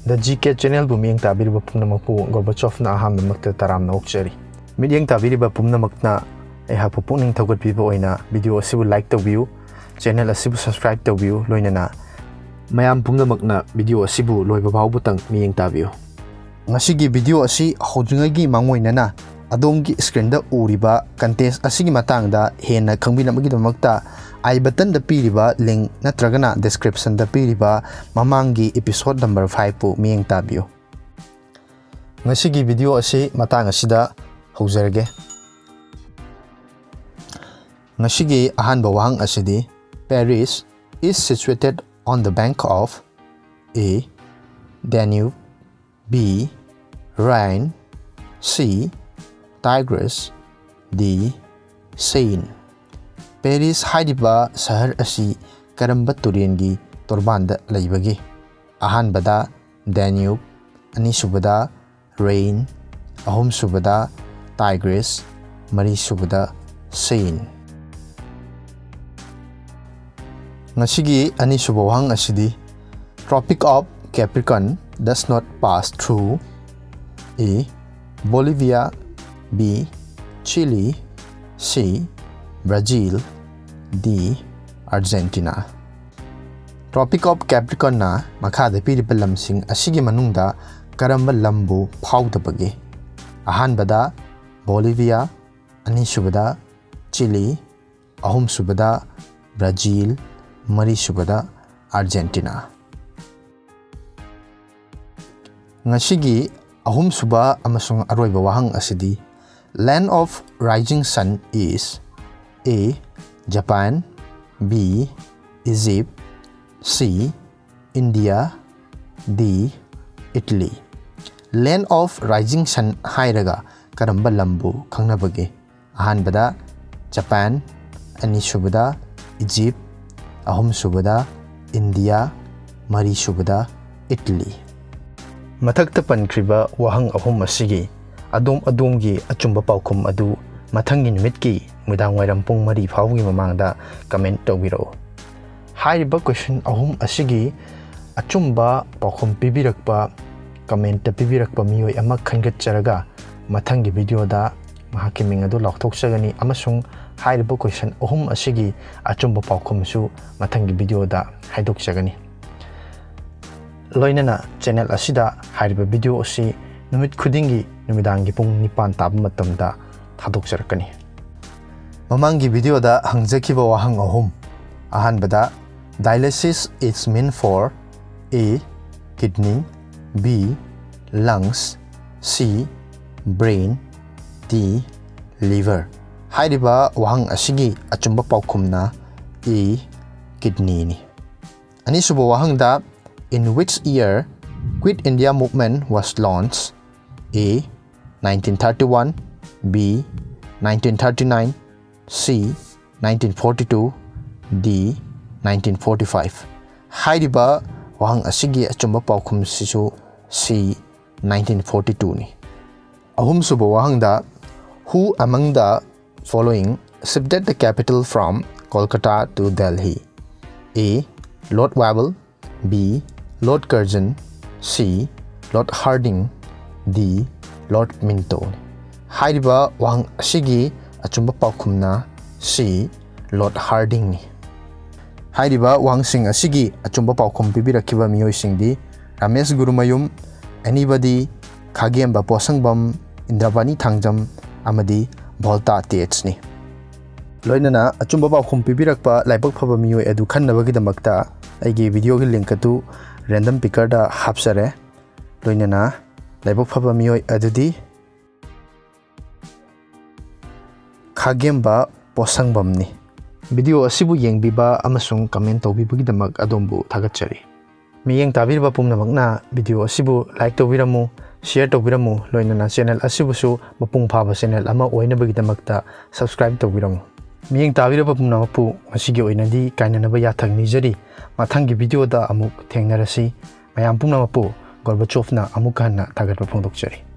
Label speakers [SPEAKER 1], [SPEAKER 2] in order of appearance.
[SPEAKER 1] The GK channel bu miyeng tabiriba pumnamakpu Gorbachov na ahamdamakta taramna okchari. Midyeng tabiriba pumnamakna aihapu puning thawgatpiba oina video asibu like tawbiu, channel asibu subscribe tawbiu loinana mayam pumnamakna video asibu loiba phawbutang miyeng tabiu. Ngasigi video asi hojungagi mangoinana adomgi screen da uriba contest asigi matangda hena khangbinamagidmakta I button da piriba link natragana description da piriba mamangi episode number 5 pu miyeng tabiu. Ngasigi video asi matang asida haujarage. Ngasigi ahanba wahang asidi Paris is situated on the bank of A. Danube, B. Rhine, C. Tigris, D. Seine. Paris haidiba sahar asi karamba turengi torbanda laibagi. Ahanbada Danube, anisubada Rhine, ahumsubada Tigris, marisubada Seine. Ngasigi anisuba wahang asidi Tropic of Capricorn does not pass through A. Bolivia, B. Chile, C. Brazil, D. Argentina. Tropic of Capricorn na makhada piriba lamsing asigi manungda karamba lambu phawdabagi. Ahanbada Bolivia, anisubada Chile, ahumsubada Brazil, marisubada Argentina. Ngasigi ahumsuba amasung aroiba wahang asidi Land of Rising Sun is A. Japan, B. Egypt, C. India, D. Italy. Land of Rising Sun hairaga karamba lambu khangnabagi. Ahanbada Japan, anisubada Egypt, ahumsubada India, marisubada Italy. Mathakta pankriba wahang ahum asigi adom-adomgi achumba paukhum adu mathangi numitki mudang wairam pung mari phawgi mamangda comment tawbiro. Hairiba question ahum asigi achumba paukhum pibirakpa comment pibirakpa miyoi ama khangatcharaga mathangi video da mahaki ming adu laukthokchagani amasung hairiba question ahum asigi achumba paukhum su mathangi video da haidokchagani. Loinana channel asida hairiba video asi numit khudingi numidangi pung nipan tab matamda thadokjarakani. Mamangi video da hangjakiba wahang ahum. Ahanbada dialysis is meant for A. Kidney, B. Lungs, C. Brain, D. Liver. Hairiba wahang asigi achumba paukhumna A. Kidney ni. Anisuba wahang da in which year Quit India movement was launched? A. 1931, B. 1939, C. 1942, D. 1945. Hairiba wahang asigi achumba paukhum sisu C. 1942 ni. Ahum suba wahang da who among the following shifted the capital from Kolkata to Delhi? A. Lord Wavell, B. Lord Curzon, C. Lord Hardinge, D. Lord Minto. Hairiba wahang asigi achumba paukhumna C. Lord Hardinge ni. Hairiba wahang sing asigi achumba paukhum pibirakiba miyoi singdi Ramesh Gurumayum, Anybody, Khagemba Posangbam, Indravani Thangjam, amadi Volta TH ni. Loinana achumba paukhum pibirakpa laibak phaba miyoi adu khannabagidamakta aigi video gi link atu random picker da hapsare. Loinana laibak phaba miyoi adudi Khagemba Posangbam ni. Video asibu yengbiba amasung comment tawbibagidamak adombu thagatchari. Miyeng tabiriba pumnamakna video asibu like tawbiramu, share tawbiramu, loinana channel asibusu mapung phaba channel ama oinabagidamakta subscribe tawbiramu. Miyeng tabiriba pumnamakpu masigi oinadi kainanaba yathang nijari mathangi video da amuk thengnarasi mayam pumnamakpu Gorbachov na amuk hanna thagatpa phongdokchari.